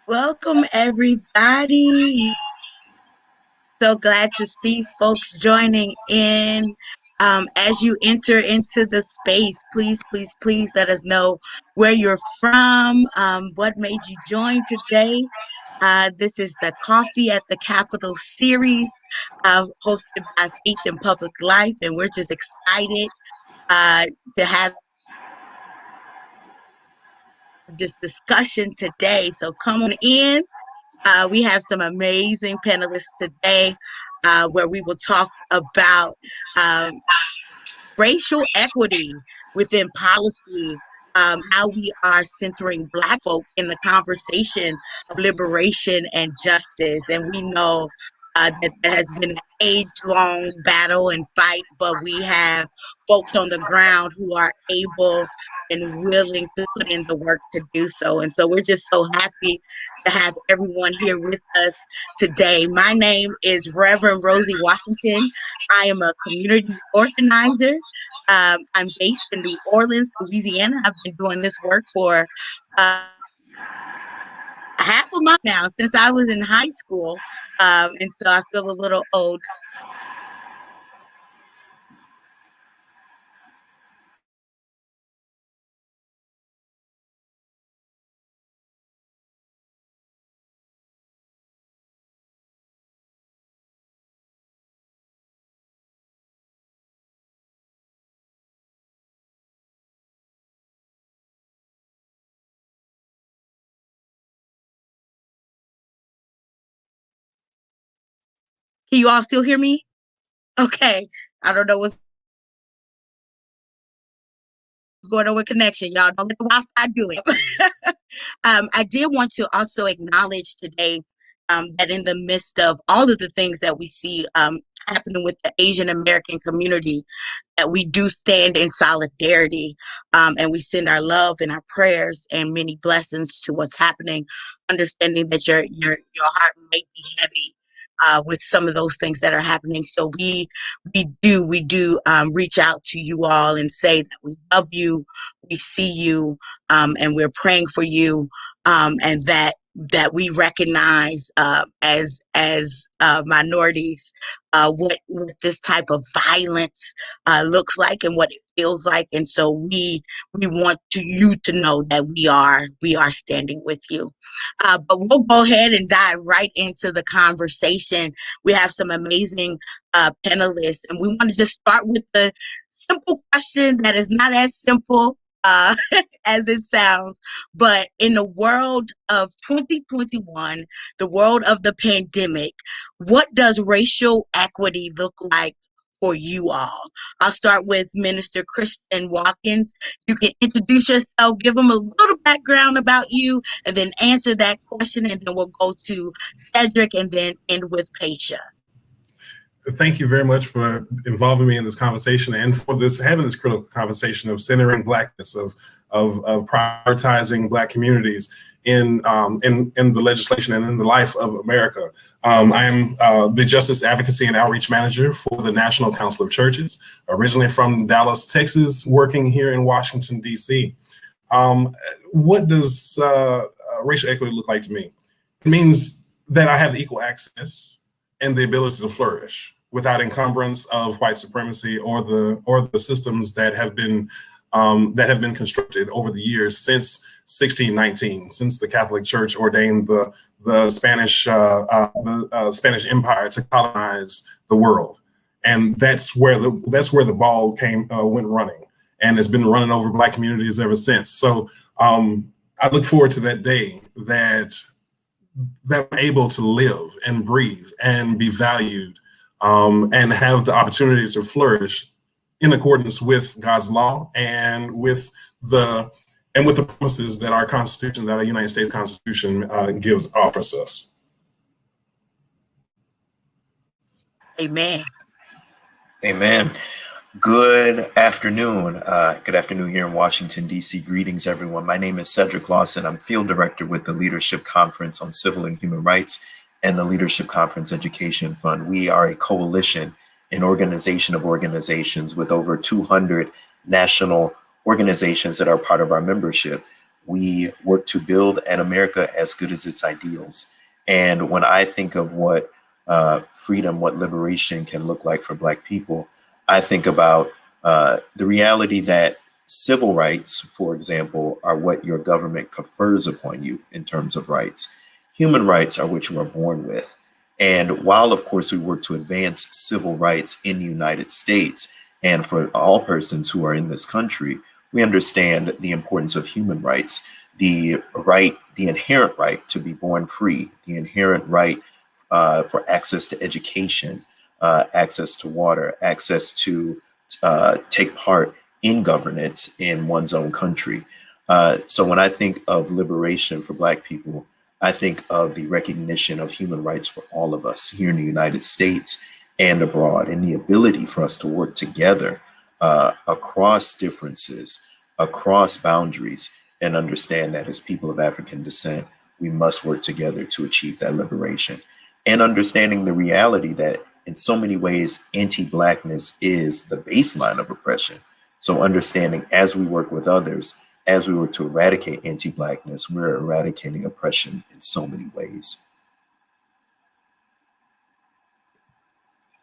Welcome, everybody. So glad to see folks joining in. As you enter into the space, please let us know where you're from, what made you join today. This is the Coffee at the Capitol series, hosted by Faith in Public Life, and we're just excited to have this discussion today. So come on in. We have some amazing panelists today where we will talk about racial equity within policy, how we are centering Black folk in the conversation of liberation and justice. And we know that there has been an age-long battle and fight, but we have folks on the ground who are able and willing to put in the work to do so. And so we're just so happy to have everyone here with us today. My name is Reverend Rosie Washington. I am a community organizer. I'm based in New Orleans, Louisiana. I've been doing this work for half a month now, since I was in high school. And so I feel a little old. Can you all still hear me? Okay. I don't know what's going on with connection. Y'all don't let the Wi-Fi do it. I did want to also acknowledge today that in the midst of all of the things that we see happening with the Asian American community, that we do stand in solidarity, and we send our love and our prayers and many blessings to what's happening, understanding that your heart may be heavy with some of those things that are happening. So we do reach out to you all and say that we love you, we see you, and we're praying for you, and that we recognize as minorities what this type of violence looks like and what it feels like. And so we want you to know that we are standing with you. But we'll go ahead and dive right into the conversation. We have some amazing panelists, and we want to just start with the simple question that is not as simple as it sounds. But in the world of 2021, the world of the pandemic, what does racial equity look like for you all? I'll start with Minister Kristen Watkins. You can introduce yourself, give them a little background about you, and then answer that question, and then we'll go to Cedric and then end with Paisha. Thank you very much for involving me in this conversation and for having this critical conversation of centering Blackness, of prioritizing Black communities in the legislation and in the life of America. I am the Justice Advocacy and Outreach Manager for the National Council of Churches, originally from Dallas, Texas, working here in Washington, D.C. What does racial equity look like to me? It means that I have equal access and the ability to flourish without encumbrance of white supremacy or the systems that have been constructed over the years since 1619, since the Catholic Church ordained the Spanish Empire to colonize the world, and that's where the ball went running, and it's been running over Black communities ever since. So I look forward to that day that we're able to live and breathe and be valued, and have the opportunity to flourish in accordance with God's law and with the promises that our Constitution, that our United States Constitution offers us. Amen. Amen. Good afternoon. Good afternoon here in Washington, D.C. Greetings, everyone. My name is Cedric Lawson. I'm Field Director with the Leadership Conference on Civil and Human Rights and the Leadership Conference Education Fund. We are a coalition, an organization of organizations with over 200 national organizations that are part of our membership. we work to build an America as good as its ideals. And when I think of what freedom, what liberation can look like for Black people, I think about the reality that civil rights, for example, are what your government confers upon you in terms of rights. Human rights are what you are born with. And while, of course, we work to advance civil rights in the United States and for all persons who are in this country, we understand the importance of human rights, the right, the inherent right to be born free, the inherent right for access to education, access to water, access to take part in governance in one's own country. So when I think of liberation for Black people, I think of the recognition of human rights for all of us here in the United States and abroad, and the ability for us to work together across differences, across boundaries, and understand that as people of African descent, we must work together to achieve that liberation. And understanding the reality that in so many ways, anti-Blackness is the baseline of oppression. So understanding as we work with others, as we work to eradicate anti-Blackness, we're eradicating oppression in so many ways.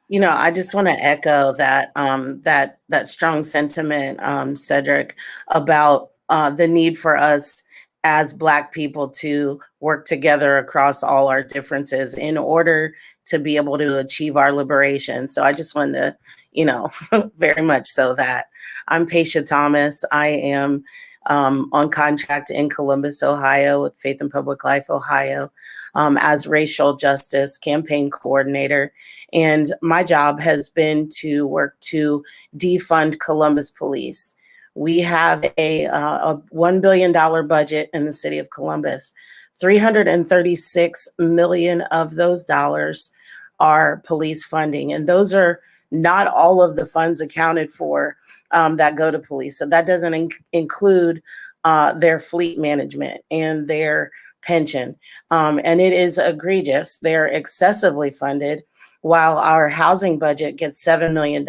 You know, I just want to echo that that strong sentiment, Cedric, about the need for us as Black people to work together across all our differences in order to be able to achieve our liberation. So I just wanted to, you know, very much so that I'm Paisha Thomas. I am on contract in Columbus, Ohio, with Faith and Public Life Ohio, as racial justice campaign coordinator. And my job has been to work to defund Columbus Police. We have a $1 billion budget in the city of Columbus. 336 million of those dollars are police funding. And those are not all of the funds accounted for that go to police. So that doesn't include their fleet management and their pension. And it is egregious. They're excessively funded, while our housing budget gets $7 million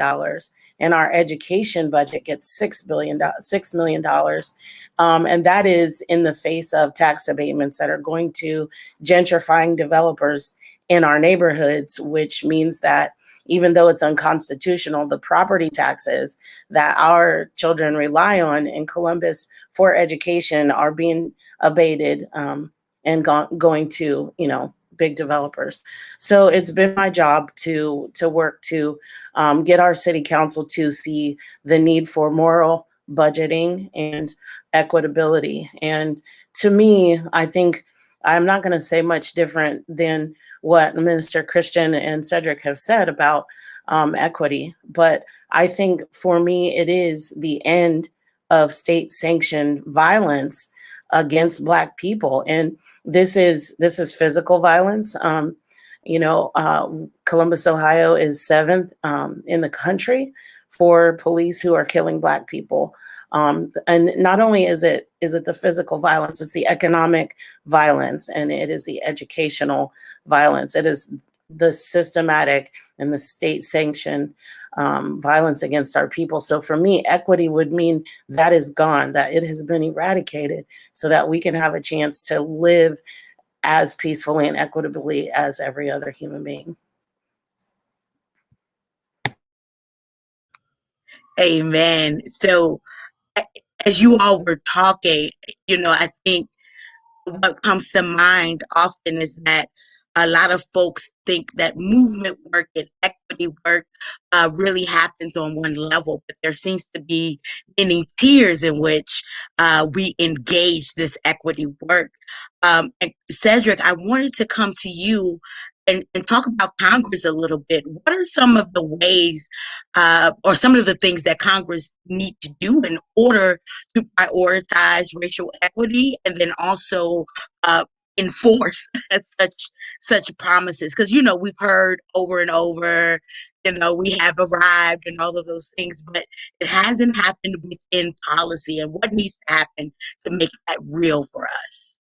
and our education budget gets $6 million. And that is in the face of tax abatements that are going to gentrifying developers in our neighborhoods, which means that even though it's unconstitutional, the property taxes that our children rely on in Columbus for education are being abated and going to, you know, big developers. So it's been my job to work to get our city council to see the need for moral budgeting and equitability. And to me, I think I'm not going to say much different than what Minister Christian and Cedric have said about equity. But I think for me, it is the end of state-sanctioned violence against Black people. And this is physical violence. Columbus, Ohio is 7th in the country for police who are killing Black people. And not only is it the physical violence, it's the economic violence, and it is the educational violence. It is the systematic and the state-sanctioned violence against our people. So for me, equity would mean that is gone, that it has been eradicated, so that we can have a chance to live as peacefully and equitably as every other human being. Amen. So as you all were talking, I think what comes to mind often is that a lot of folks think that movement work and equity work really happens on one level, but there seems to be many tiers in which we engage this equity work. And Cedric, I wanted to come to you and talk about Congress a little bit. What are some of the ways or some of the things that Congress need to do in order to prioritize racial equity and then also enforce such promises? Because we've heard over and over, we have arrived and all of those things, but it hasn't happened within policy. And what needs to happen to make that real for us?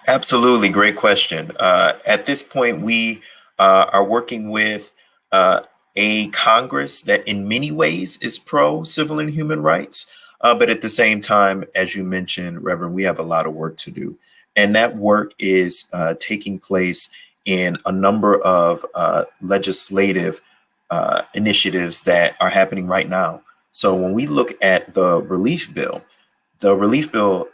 Absolutely. Great question. At this point, we are working with a Congress that in many ways is pro civil and human rights. But at the same time, as you mentioned, Reverend, we have a lot of work to do. And that work is taking place in a number of legislative initiatives that are happening right now. So when we look at the relief bill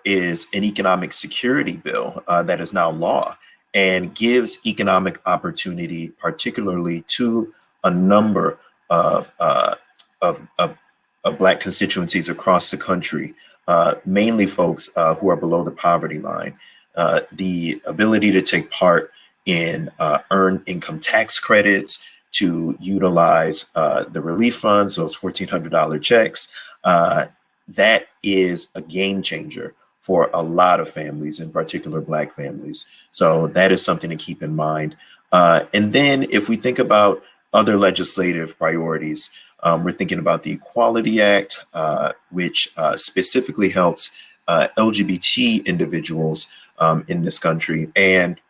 is an economic security bill that is now law and gives economic opportunity, particularly to a number of, of Black constituencies across the country, mainly folks who are below the poverty line. The ability to take part in earned income tax credits, to utilize the relief funds, those $1,400 checks, that is a game changer for a lot of families, in particular Black families. So that is something to keep in mind. And then if we think about other legislative priorities, we're thinking about the Equality Act, which specifically helps LGBT individuals in this country. And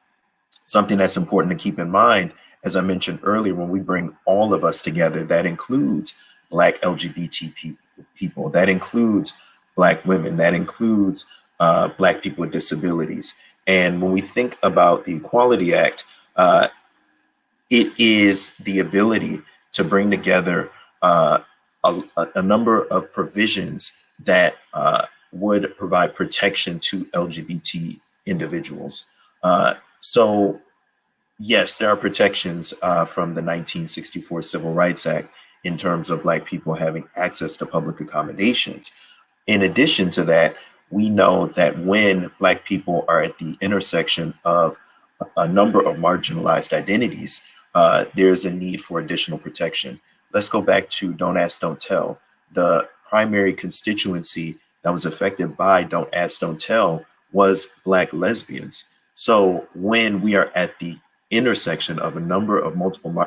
something that's important to keep in mind, as I mentioned earlier, when we bring all of us together, that includes Black LGBT people, that includes Black women, that includes Black people with disabilities. And when we think about the Equality Act, it is the ability to bring together a number of provisions that would provide protection to LGBT individuals. So yes, there are protections from the 1964 Civil Rights Act in terms of Black people having access to public accommodations. In addition to that, we know that when Black people are at the intersection of a number of marginalized identities, there's a need for additional protection. Let's go back to Don't Ask, Don't Tell. The primary constituency that was affected by Don't Ask, Don't Tell was Black lesbians. So when we are at the intersection of a number of marginalized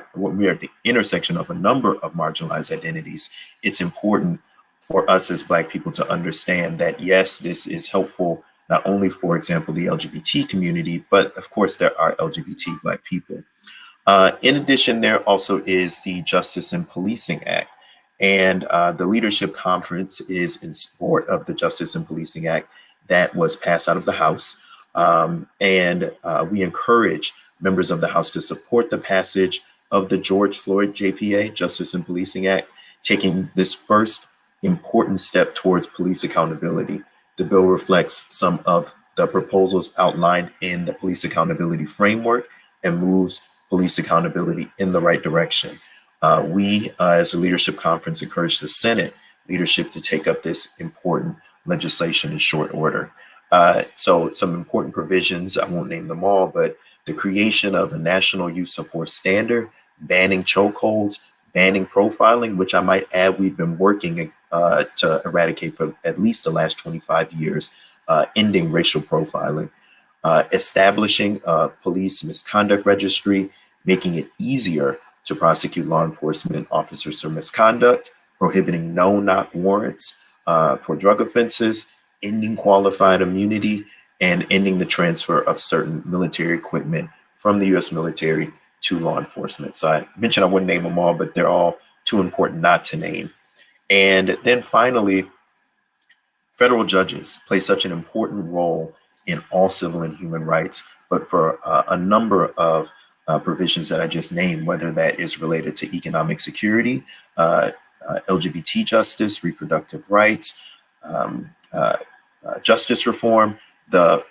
identities, it's important for us as Black people to understand that, yes, this is helpful not only, for example, the LGBT community, but of course there are LGBT Black people. In addition, there also is the Justice and Policing Act. And the Leadership Conference is in support of the Justice and Policing Act that was passed out of the House. And we encourage members of the House to support the passage of the George Floyd JPA, Justice and Policing Act, taking this first important step towards police accountability. The bill reflects some of the proposals outlined in the police accountability framework and moves police accountability in the right direction. We, as a leadership conference, encourage the Senate leadership to take up this important legislation in short order. So some important provisions, I won't name them all, but the creation of a national use of force standard, banning chokeholds, banning profiling, which I might add we've been working to eradicate for at least the last 25 years, ending racial profiling, establishing a police misconduct registry, making it easier to prosecute law enforcement officers for misconduct, prohibiting no-knock warrants for drug offenses, ending qualified immunity, and ending the transfer of certain military equipment from the U.S. military to law enforcement. So I mentioned I wouldn't name them all, but they're all too important not to name. And then finally, federal judges play such an important role in all civil and human rights, but for a number of provisions that I just named, whether that is related to economic security, LGBT justice, reproductive rights, justice reform, the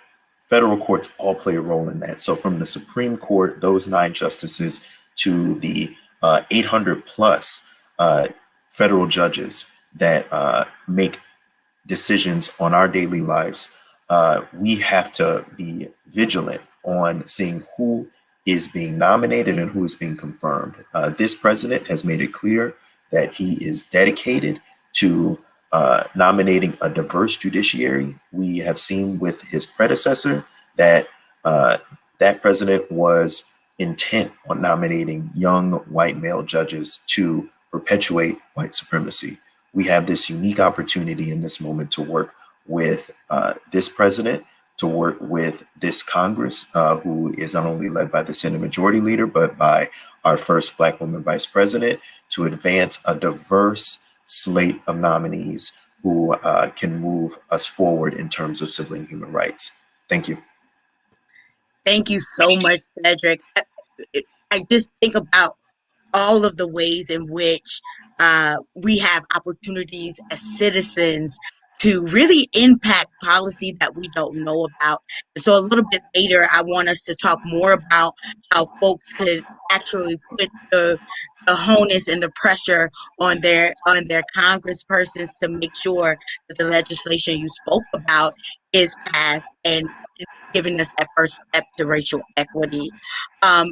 federal courts all play a role in that. So from the Supreme Court, those 9 justices, to the 800 plus federal judges that make decisions on our daily lives, we have to be vigilant on seeing who is being nominated and who is being confirmed. This president has made it clear that he is dedicated to nominating a diverse judiciary. We have seen with his predecessor that that president was intent on nominating young white male judges to perpetuate white supremacy. We have this unique opportunity in this moment to work with this president, to work with this Congress, who is not only led by the Senate Majority Leader, but by our first Black woman Vice President, to advance a diverse slate of nominees who can move us forward in terms of civil and human rights. Thank you. Thank you so much, Cedric. I just think about all of the ways in which we have opportunities as citizens to really impact policy that we don't know about. And so a little bit later, I want us to talk more about how folks could actually put the onus and the pressure on their congresspersons to make sure that the legislation you spoke about is passed and giving us that first step to racial equity. Um,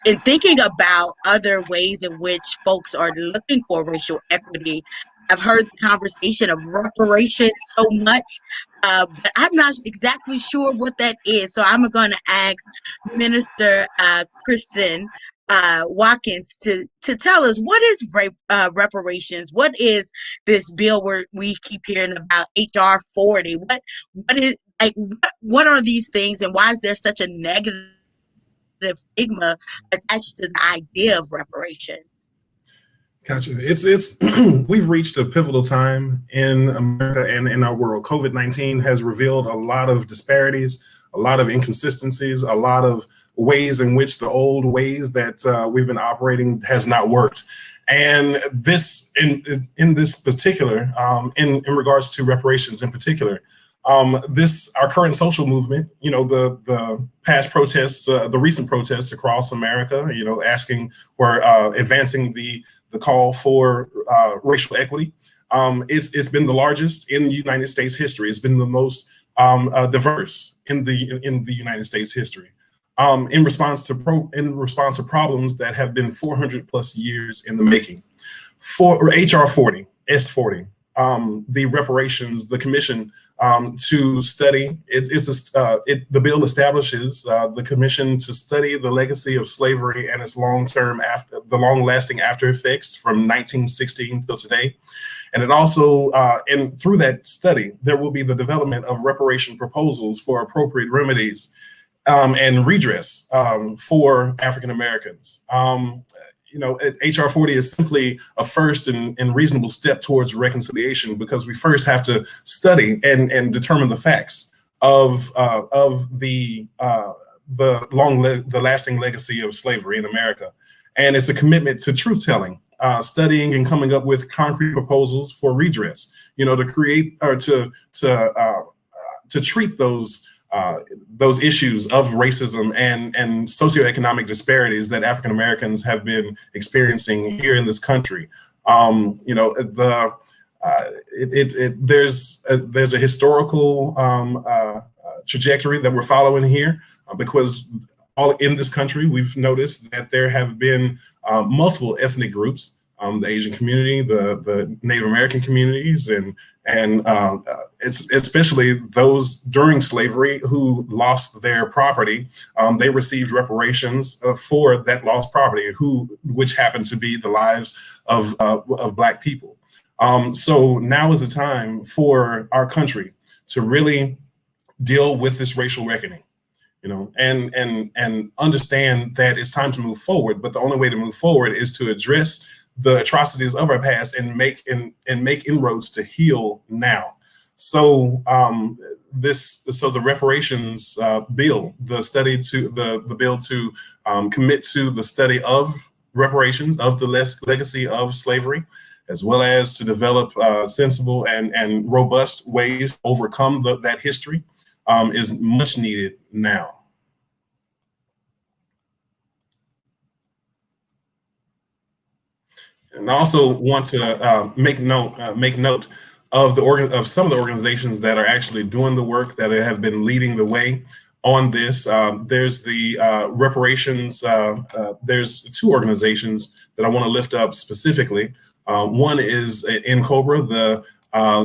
in thinking about other ways in which folks are looking for racial equity, I've heard the conversation of reparations so much, but I'm not exactly sure what that is. So I'm going to ask Minister Kristen Watkins to tell us, what is reparations? What is this bill where we keep hearing about HR 40? What is, like, what are these things, and why is there such a negative stigma attached to the idea of reparations? Gotcha. It's we've reached a pivotal time in America and in our world. COVID-19 has revealed a lot of disparities, a lot of inconsistencies, a lot of ways in which the old ways that we've been operating has not worked. And this, in this particular, in regards to reparations in particular, this our current social movement, you know, the past protests, the recent protests across America, you know, asking for advancing the call for racial equity. It's been the largest in United States history. It's been the most diverse in the United States history. In response to problems that have been 400 plus years in the making. For HR 40, S40, the reparations, the commission to study. The bill establishes the commission to study the legacy of slavery and its long-lasting after effects from 1916 till today. And it also, and through that study, there will be the development of reparation proposals for appropriate remedies and redress for African Americans. You know, HR 40 is simply a first and reasonable step towards reconciliation, because we first have to study and determine the facts of the lasting legacy of slavery in America. And it's a commitment to truth telling, studying and coming up with concrete proposals for redress. You know, to create or to treat those issues of racism and socioeconomic disparities that African Americans have been experiencing here in this country. You know, there's a historical trajectory that we're following here, because all in this country, we've noticed that there have been multiple ethnic groups, the Asian community, the Native American communities, and it's especially those during slavery who lost their property. They received reparations for that lost property, which happened to be the lives of Black people. So now is the time for our country to really deal with this racial reckoning, you know, and understand that it's time to move forward. But the only way to move forward is to address the atrocities of our past and make inroads to heal now. So the reparations bill, the bill to commit to the study of reparations, of the legacy of slavery, as well as to develop sensible and robust ways to overcome that history, is much needed now. And I also want to make note of some of the organizations that are actually doing the work, that have been leading the way on this. There's the reparations. There's two organizations that I want to lift up specifically. One is NCOBRA, the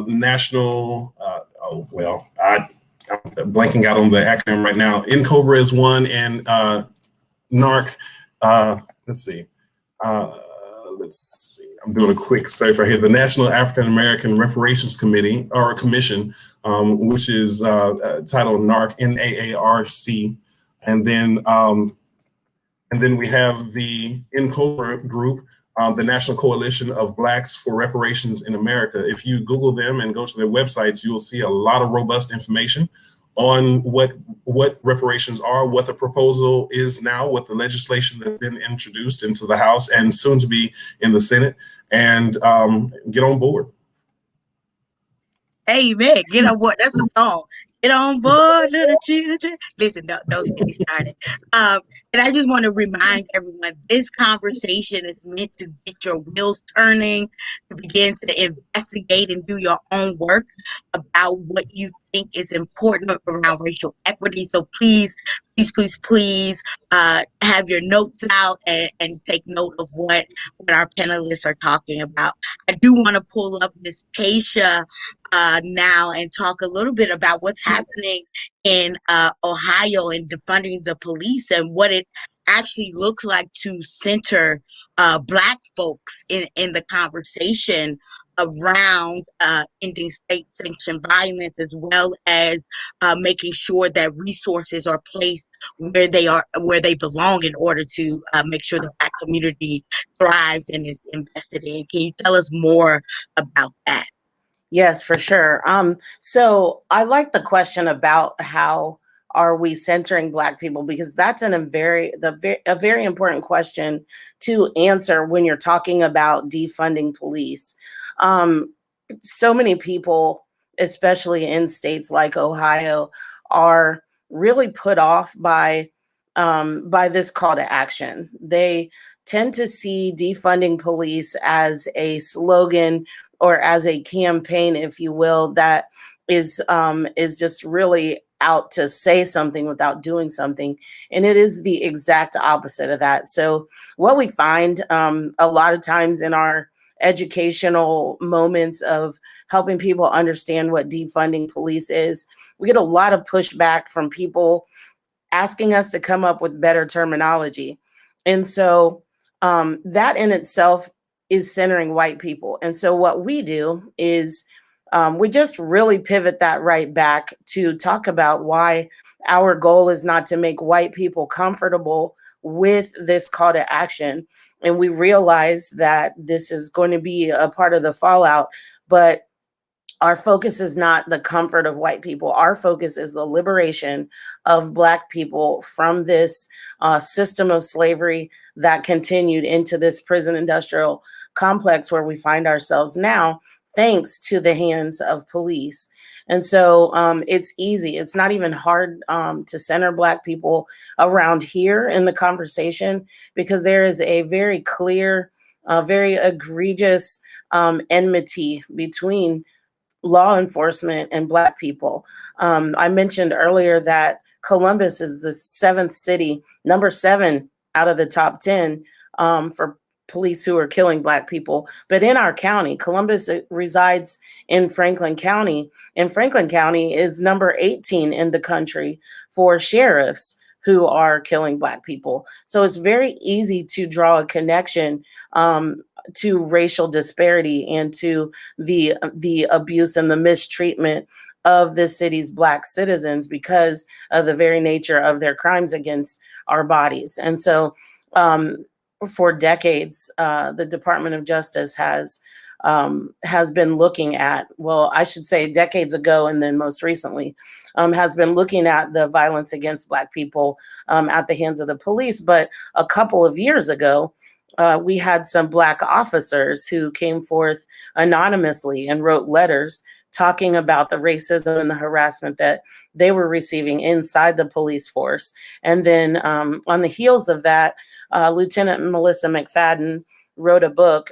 National. I'm blanking out on the acronym right now. NCOBRA is one, and NARC. Let's see. I'm doing a quick search right here. The National African American Reparations Committee, or Commission, which is titled NARC, NAARC, and then we have the NCOBRA group, the National Coalition of Blacks for Reparations in America. If you Google them and go to their websites, you will see a lot of robust information on what reparations are, what the proposal is now, what the legislation that's been introduced into the House and soon to be in the Senate, and get on board. Amen. Get on board. That's a song. Get on board, little children. Listen, don't get me started. And I just want to remind everyone, this conversation is meant to get your wheels turning, to begin to investigate and do your own work about what you think is important around racial equity. So please, please, please, please have your notes out and take note of what our panelists are talking about. I do want to pull up Miss Paisha now and talk a little bit about what's happening in Ohio and defunding the police and what it actually looks like to center Black folks in the conversation around ending state-sanctioned violence, as well as making sure that resources are placed where they belong in order to make sure the Black community thrives and is invested in. Can you tell us more about that? Yes, for sure. So I like the question about how are we centering Black people, because that's a very important question to answer when you're talking about defunding police. So many people, especially in states like Ohio, are really put off by this call to action. They tend to see defunding police as a slogan or as a campaign, if you will, that is just really out to say something without doing something. And it is the exact opposite of that. So what we find a lot of times in our educational moments of helping people understand what defunding police is, we get a lot of pushback from people asking us to come up with better terminology. And so that in itself is centering white people. And so what we do is we just really pivot that right back to talk about why our goal is not to make white people comfortable with this call to action. And we realize that this is going to be a part of the fallout, but our focus is not the comfort of white people. Our focus is the liberation of Black people from this system of slavery that continued into this prison industrial complex where we find ourselves now, thanks to the hands of police. And so it's easy. It's not even hard to center Black people around here in the conversation, because there is a very clear, very egregious enmity between law enforcement and Black people. I mentioned earlier that Columbus is the 7th city, number 7 out of the top 10 for police who are killing Black people. But in our county, Columbus resides in Franklin County, and Franklin County is number 18 in the country for sheriffs who are killing Black people. So it's very easy to draw a connection to racial disparity and to the abuse and the mistreatment of the city's Black citizens because of the very nature of their crimes against our bodies. And so for decades, the Department of Justice has been looking at, well, I should say decades ago, and then most recently, has been looking at the violence against Black people at the hands of the police. But a couple of years ago, we had some Black officers who came forth anonymously and wrote letters talking about the racism and the harassment that they were receiving inside the police force. And then on the heels of that, Lieutenant Melissa McFadden wrote a book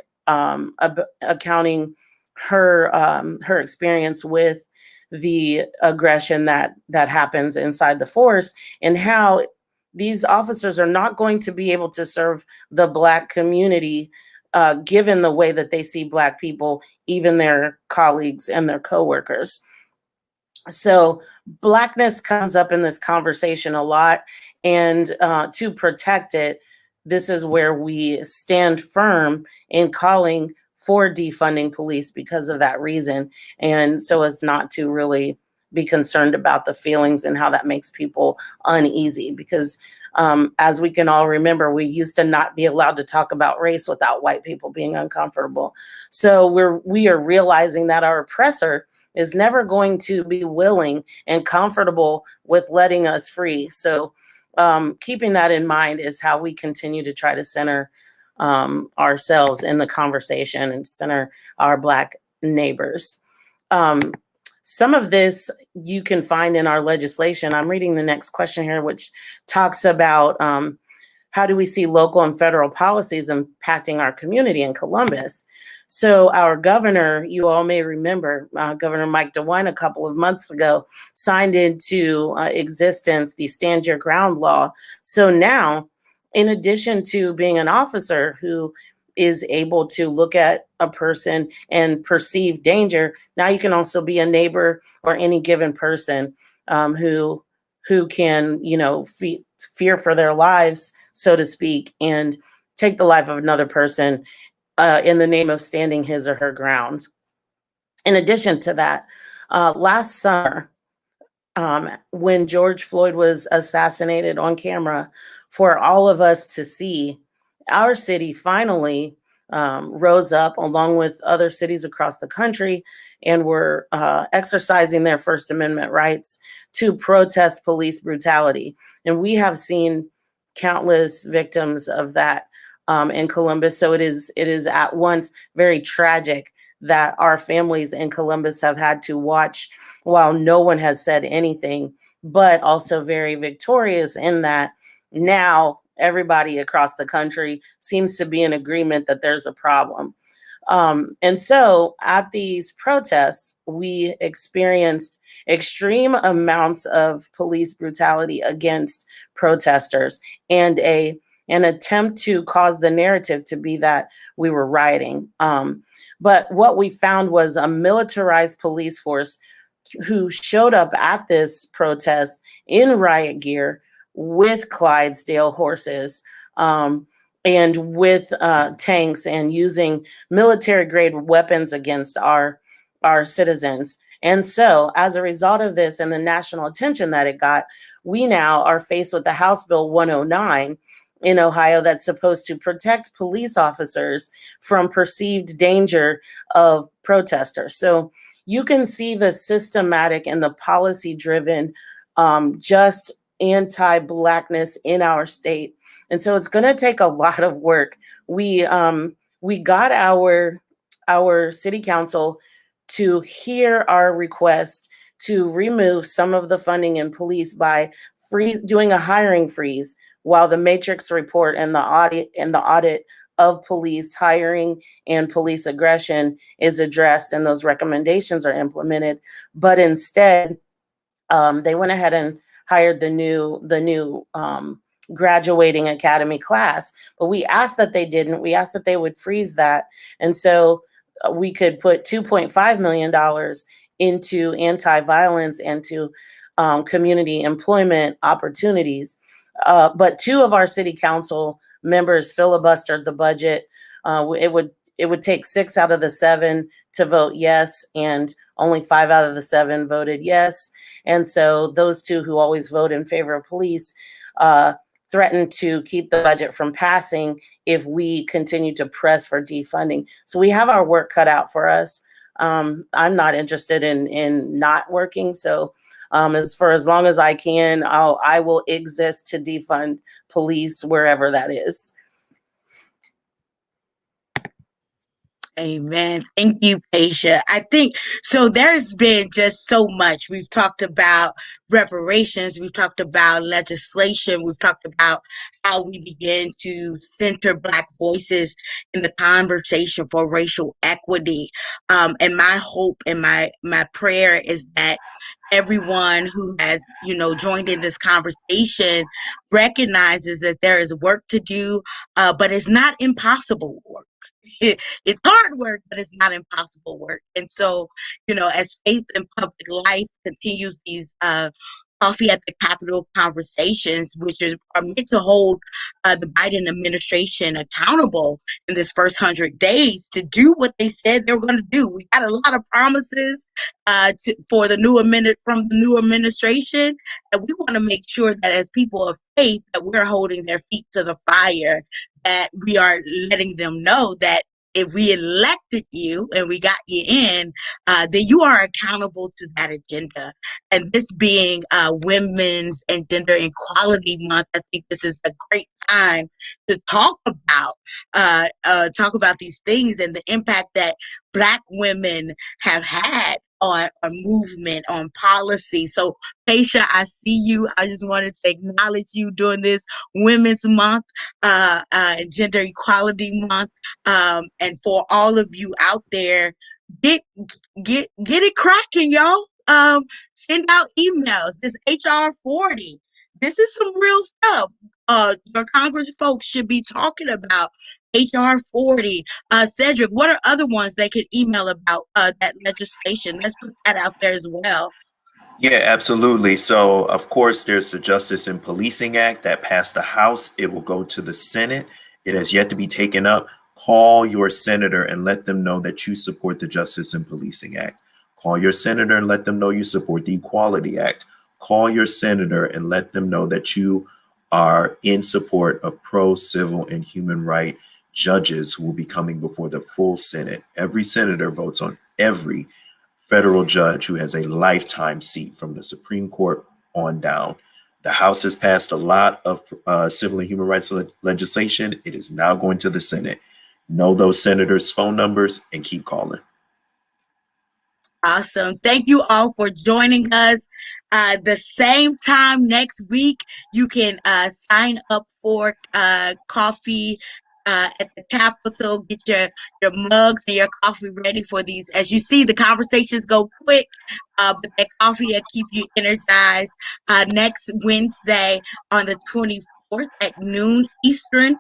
accounting her experience with the aggression that happens inside the force, and how these officers are not going to be able to serve the Black community given the way that they see Black people, even their colleagues and their coworkers. So Blackness comes up in this conversation a lot, and to protect it, this is where we stand firm in calling for defunding police because of that reason, and so as not to really be concerned about the feelings and how that makes people uneasy. Because as we can all remember, we used to not be allowed to talk about race without white people being uncomfortable. So we are realizing that our oppressor is never going to be willing and comfortable with letting us free. So keeping that in mind is how we continue to try to center ourselves in the conversation and center our Black neighbors. Some of this you can find in our legislation. I'm reading the next question here, which talks about how do we see local and federal policies impacting our community in Columbus? So our governor, you all may remember, Governor Mike DeWine a couple of months ago signed into existence the Stand Your Ground law. So now, in addition to being an officer who is able to look at a person and perceive danger, now you can also be a neighbor or any given person who can, fear for their lives, so to speak, and take the life of another person in the name of standing his or her ground. In addition to that, last summer, when George Floyd was assassinated on camera for all of us to see, our city finally rose up along with other cities across the country and were exercising their First Amendment rights to protest police brutality. And we have seen countless victims of that in Columbus. So it is at once very tragic that our families in Columbus have had to watch while no one has said anything, but also very victorious in that now everybody across the country seems to be in agreement that there's a problem. And so at these protests, we experienced extreme amounts of police brutality against protesters and an attempt to cause the narrative to be that we were rioting. But what we found was a militarized police force who showed up at this protest in riot gear with Clydesdale horses and with tanks and using military grade weapons against our citizens. And so as a result of this and the national attention that it got, we now are faced with the House Bill 109 in Ohio that's supposed to protect police officers from perceived danger of protesters. So you can see the systematic and the policy-driven just anti-Blackness in our state. And so it's going to take a lot of work. We got our city council to hear our request to remove some of the funding in police by doing a hiring freeze while the Matrix report and the audit of police hiring and police aggression is addressed and those recommendations are implemented. But instead, they went ahead and hired the new graduating academy class. But we asked that they didn't. We asked that they would freeze that. And so we could put $2.5 million into anti-violence and to community employment opportunities. But two of our city council members filibustered the budget. It would take 6 out of the 7 to vote yes, and only 5 out of the 7 voted yes. And so those two who always vote in favor of police threatened to keep the budget from passing if we continue to press for defunding. So we have our work cut out for us. I'm not interested in not working. So as long as I can, I will exist to defund police wherever that is. Amen. Thank you, Keisha. I think so. There's been just so much. We've talked about reparations. We've talked about legislation. We've talked about how we begin to center Black voices in the conversation for racial equity. And my hope and my prayer is that everyone who has, joined in this conversation recognizes that there is work to do, but it's not impossible work. It's hard work, but it's not impossible work. And so, as faith in public life continues these Coffee at the Capitol conversations, which are meant to hold the Biden administration accountable in this first 100 days to do what they said they were going to do. We got a lot of promises from the new administration, and we want to make sure that as people of faith that we're holding their feet to the fire, that we are letting them know that if we elected you and we got you in, then you are accountable to that agenda. And this being Women's and Gender Equality Month, I think this is a great time to talk about these things and the impact that Black women have had on movement, on policy. So, Keisha, I see you. I just wanted to acknowledge you during this Women's Month, Gender Equality Month. And for all of you out there, get it cracking, y'all. Send out emails. This HR 40. This is some real stuff. Your Congress folks should be talking about HR 40. Cedric, what are other ones they could email about that legislation? Let's put that out there as well. Yeah, absolutely. So, of course, there's the Justice in Policing Act that passed the House. It will go to the Senate. It has yet to be taken up. Call your senator and let them know that you support the Justice in Policing Act. Call your senator and let them know you support the Equality Act. Call your senator and let them know that you are in support of pro-civil and human right judges who will be coming before the full Senate. Every senator votes on every federal judge who has a lifetime seat from the Supreme Court on down. The House has passed a lot of civil and human rights legislation. It is now going to the Senate. Know those senators' phone numbers and keep calling. Awesome. Thank you all for joining us. The same time next week, you can sign up for coffee at the Capitol. Get your mugs and your coffee ready for these. As you see, the conversations go quick, but that coffee will keep you energized. Next Wednesday on the 24th at noon Eastern,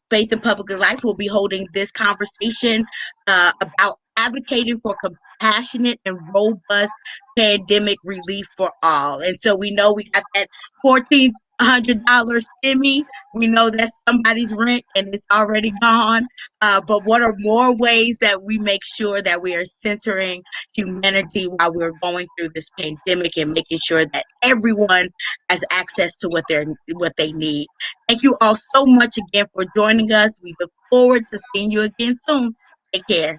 Faith and Public Life will be holding this conversation about advocating for compassionate and robust pandemic relief for all. And so we know we got that $1,400 stimmy. We know that's somebody's rent and it's already gone. But what are more ways that we make sure that we are centering humanity while we're going through this pandemic and making sure that everyone has access to what they need? Thank you all so much again for joining us. We look forward to seeing you again soon. Take care.